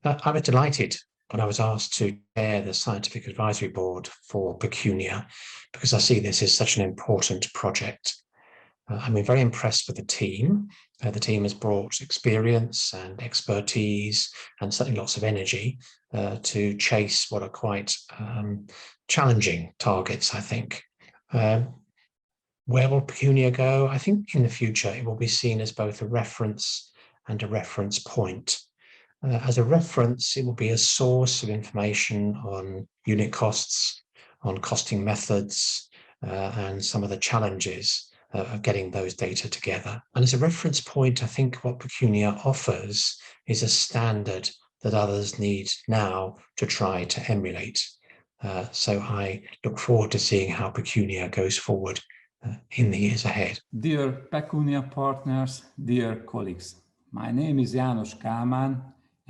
I was delighted when I was asked to chair the Scientific Advisory Board for PECUNIA, because I see this as such an important project. I've been very impressed with the team. The team has brought experience and expertise and certainly lots of energy to chase what are quite challenging targets, I think. Where will PECUNIA go? I think in the future it will be seen as both a reference and a reference point. As a reference, it will be a source of information on unit costs, on costing methods, and some of the challenges of getting those data together. And as a reference point, I think what PECUNIA offers is a standard that others need now to try to emulate. So I look forward to seeing how PECUNIA goes forward in the years ahead. Dear PECUNIA partners, dear colleagues, my name is János Kálmán,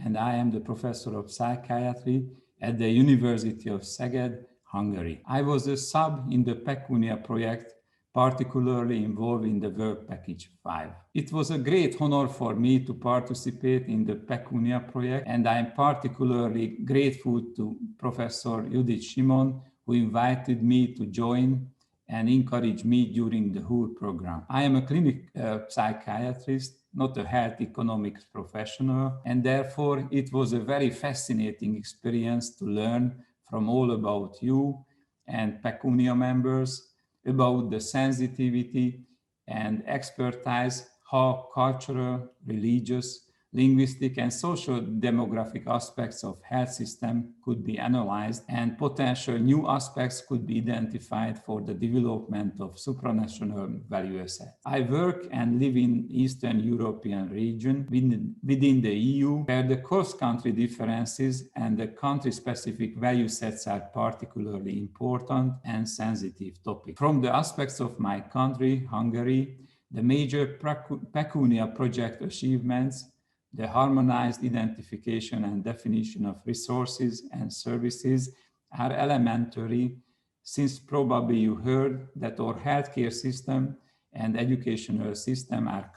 and I am the professor of psychiatry at the University of Szeged, Hungary. I was a sub in the PECUNIA project, particularly involved in the work package 5. It was a great honor for me to participate in the PECUNIA project, and I am particularly grateful to Professor Judith Simon, who invited me to join and encouraged me during the whole program. I am a clinical psychiatrist, not a health economics professional, and therefore it was a very fascinating experience to learn from all about you and PECUNIA members about the sensitivity and expertise how cultural, religious, linguistic and social demographic aspects of health system could be analyzed and potential new aspects could be identified for the development of supranational value assets. I work and live in Eastern European region within the EU, where the cross-country differences and the country-specific value sets are particularly important and sensitive topics. From the aspects of my country, Hungary, the major PECUNIA project achievements, the harmonized identification and definition of resources and services are elementary, since probably you heard that our healthcare system and educational system are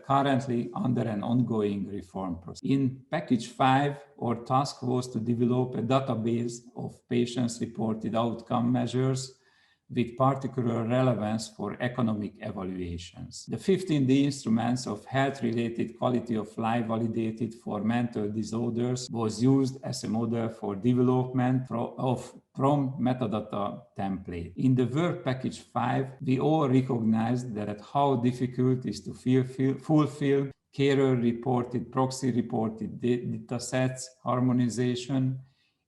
currently under an ongoing reform process. In package 5, our task was to develop a database of patients' reported outcome measures with particular relevance for economic evaluations. The 15D instruments of health-related quality of life validated for mental disorders was used as a model for development from metadata template. In the work package 5, we all recognized that how difficult it is to fulfill carer-reported, proxy-reported data sets harmonization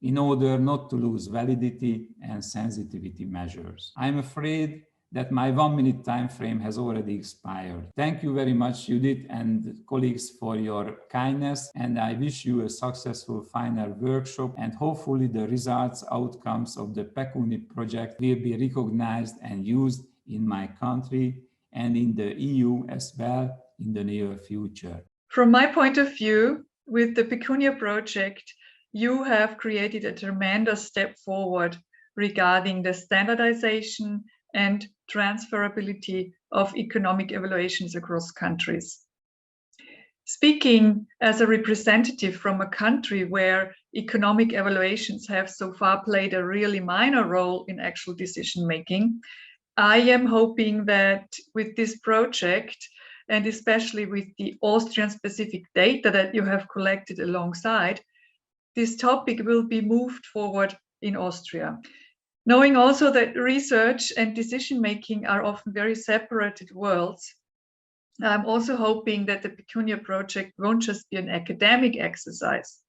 in order not to lose validity and sensitivity measures. I'm afraid that my 1-minute time frame has already expired. Thank you very much, Judith and colleagues, for your kindness, and I wish you a successful final workshop, and hopefully the results, outcomes of the PECUNIA project will be recognized and used in my country and in the EU as well in the near future. From my point of view, with the PECUNIA project, you have created a tremendous step forward regarding the standardization and transferability of economic evaluations across countries. Speaking as a representative from a country where economic evaluations have so far played a really minor role in actual decision making, I am hoping that with this project, and especially with the Austrian specific data that you have collected alongside, this topic will be moved forward in Austria. Knowing also that research and decision-making are often very separated worlds, I'm also hoping that the PECUNIA project won't just be an academic exercise,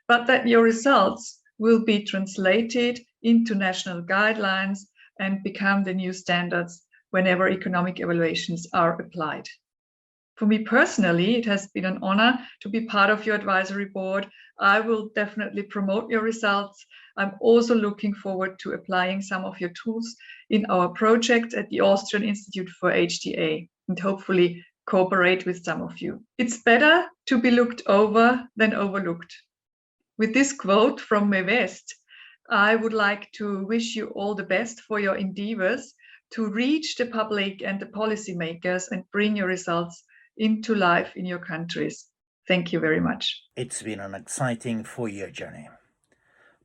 but that your results will be translated into national guidelines and become the new standards whenever economic evaluations are applied. For me personally, it has been an honor to be part of your advisory board. I will definitely promote your results. I'm also looking forward to applying some of your tools in our project at the Austrian Institute for HTA and hopefully cooperate with some of you. It's better to be looked over than overlooked. With this quote from Me West, I would like to wish you all the best for your endeavors to reach the public and the policymakers and bring your results into life in your countries. Thank you very much. It's been an exciting 4-year journey.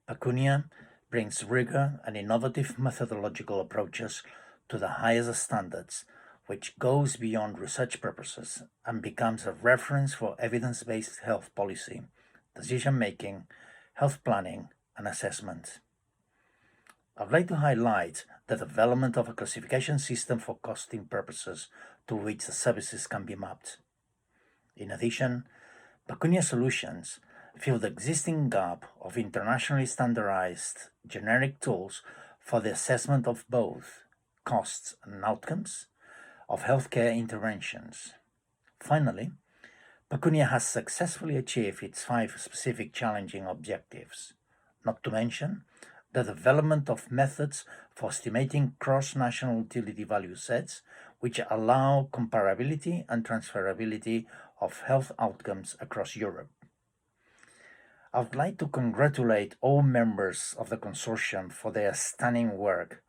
PECUNIA brings rigor and innovative methodological approaches to the highest standards, which goes beyond research purposes and becomes a reference for evidence-based health policy, decision-making, health planning, and assessment. I'd like to highlight the development of a classification system for costing purposes to which the services can be mapped. In addition, PECUNIA solutions fill the existing gap of internationally standardized generic tools for the assessment of both costs and outcomes of healthcare interventions. Finally, PECUNIA has successfully achieved its 5 specific challenging objectives, not to mention the development of methods for estimating cross-national utility value sets which allow comparability and transferability of health outcomes across Europe. I would like to congratulate all members of the consortium for their stunning work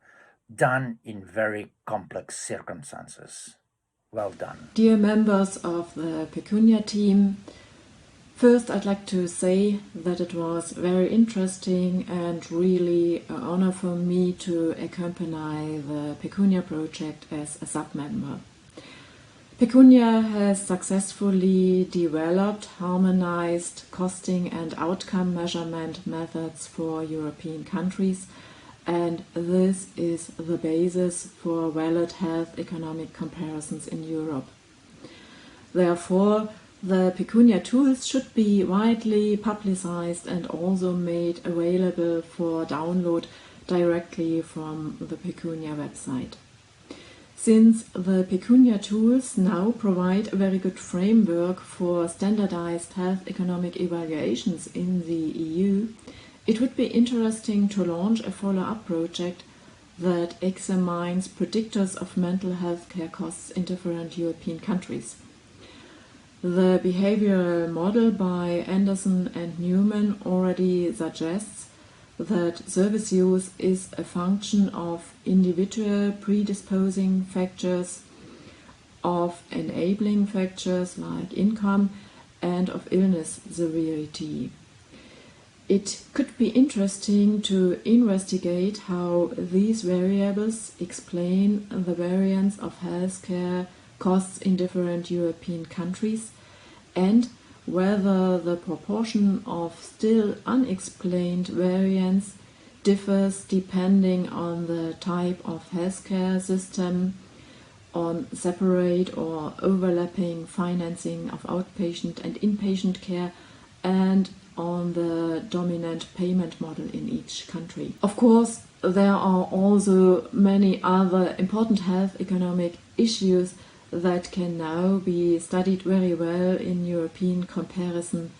done in very complex circumstances. Well done. Dear members of the PECUNIA team, first I'd like to say that it was very interesting and really an honor for me to accompany the PECUNIA project as a sub-member. PECUNIA has successfully developed harmonized costing and outcome measurement methods for European countries, and this is the basis for valid health economic comparisons in Europe. Therefore, the PECUNIA tools should be widely publicized and also made available for download directly from the PECUNIA website. Since the PECUNIA tools now provide a very good framework for standardized health economic evaluations in the EU, it would be interesting to launch a follow-up project that examines predictors of mental health care costs in different European countries. The behavioral model by Anderson and Newman already suggests that service use is a function of individual predisposing factors, of enabling factors like income, and of illness severity. It could be interesting to investigate how these variables explain the variance of healthcare costs in different European countries, and whether the proportion of still unexplained variance differs depending on the type of healthcare system, on separate or overlapping financing of outpatient and inpatient care, and on the dominant payment model in each country. Of course, there are also many other important health economic issues that can now be studied very well in European comparison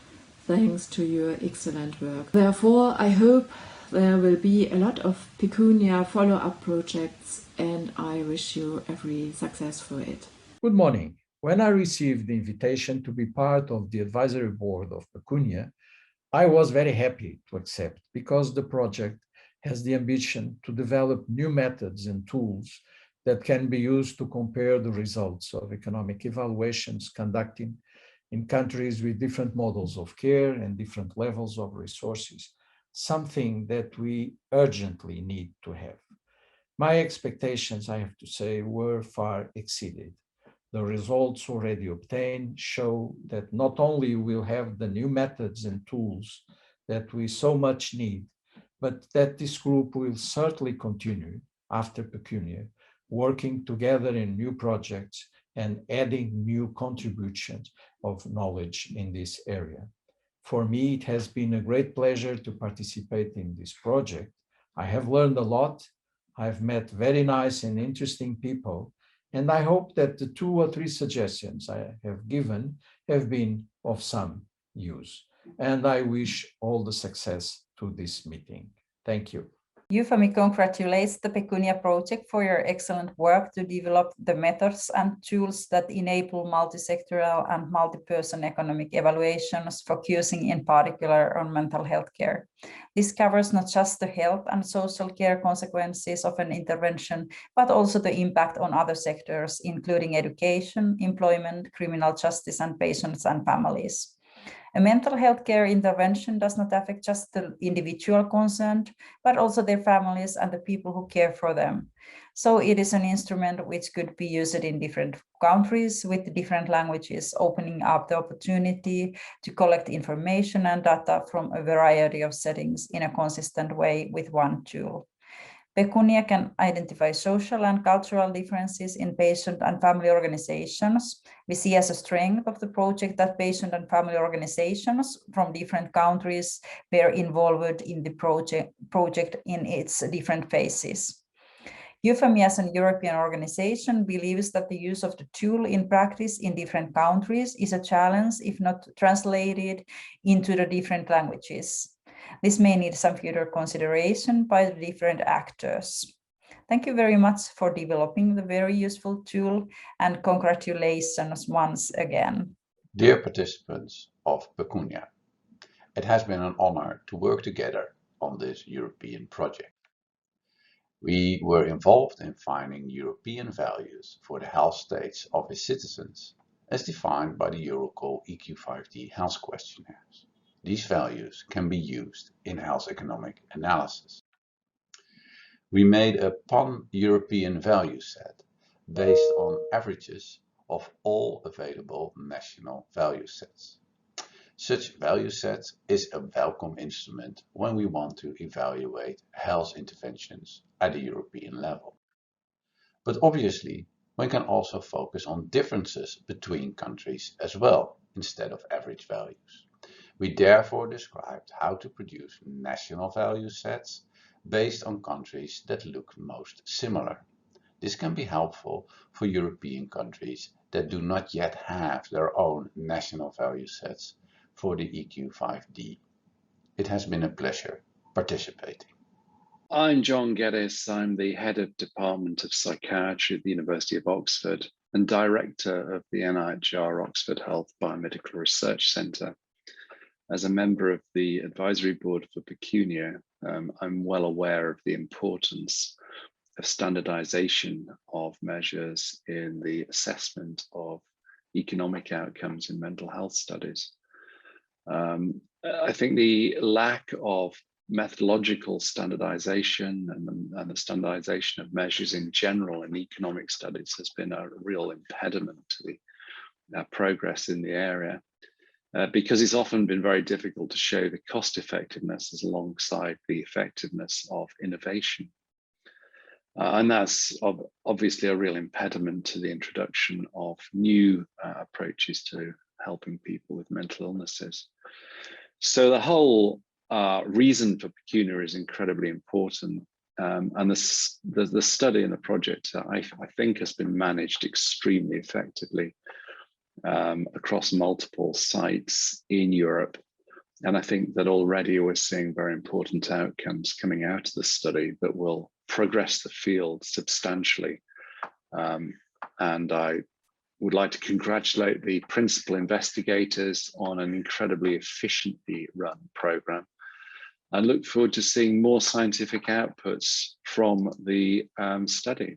thanks to your excellent work. Therefore, I hope there will be a lot of PECUNIA follow-up projects, and I wish you every success for it. Good morning. When I received the invitation to be part of the advisory board of PECUNIA, I was very happy to accept because the project has the ambition to develop new methods and tools that can be used to compare the results of economic evaluations conducted in countries with different models of care and different levels of resources, something that we urgently need to have. My expectations, I have to say, were far exceeded. The results already obtained show that not only we'll have the new methods and tools that we so much need, but that this group will certainly continue after PECUNIA, working together in new projects and adding new contributions of knowledge in this area. For me, it has been a great pleasure to participate in this project. I have learned a lot. I've met very nice and interesting people, and I hope that the 2 or 3 suggestions I have given have been of some use. And I wish all the success to this meeting. Thank you. EUFAMI congratulates the PECUNIA project for your excellent work to develop the methods and tools that enable multi-sectoral and multi-person economic evaluations, focusing in particular on mental health care. This covers not just the health and social care consequences of an intervention, but also the impact on other sectors, including education, employment, criminal justice, and patients and families. A mental health care intervention does not affect just the individual concerned, but also their families and the people who care for them. So it is an instrument which could be used in different countries with different languages, opening up the opportunity to collect information and data from a variety of settings in a consistent way with one tool. PECUNIA can identify social and cultural differences in patient and family organizations. We see as a strength of the project that patient and family organizations from different countries were involved in the project in its different phases. EUFEMI as an European organization believes that the use of the tool in practice in different countries is a challenge if not translated into the different languages. This may need some further consideration by the different actors. Thank you very much for developing the very useful tool, and congratulations once again. Dear participants of PECUNIA, it has been an honor to work together on this European project. We were involved in finding European values for the health states of its citizens, as defined by the Eurocall EQ5D health questionnaires. These values can be used in health economic analysis. We made a pan-European value set based on averages of all available national value sets. Such value set is a welcome instrument when we want to evaluate health interventions at a European level. But obviously, one can also focus on differences between countries as well, instead of average values. We therefore described how to produce national value sets based on countries that look most similar. This can be helpful for European countries that do not yet have their own national value sets for the EQ5D. It has been a pleasure participating. I'm John Geddes. I'm the head of Department of Psychiatry at the University of Oxford and director of the NIHR Oxford Health Biomedical Research Centre. As a member of the advisory board for PECUNIA, I'm well aware of the importance of standardization of measures in the assessment of economic outcomes in mental health studies. I think the lack of methodological standardization and the standardization of measures in general in economic studies has been a real impediment to the progress in the area. Because it's often been very difficult to show the cost effectiveness as alongside the effectiveness of innovation. And that's obviously a real impediment to the introduction of new approaches to helping people with mental illnesses. So the whole reason for PECUNIA is incredibly important. And the study and the project, I think, has been managed extremely effectively across multiple sites in Europe. And I think that already we're seeing very important outcomes coming out of the study that will progress the field substantially. And I would like to congratulate the principal investigators on an incredibly efficiently run program, and look forward to seeing more scientific outputs from the study.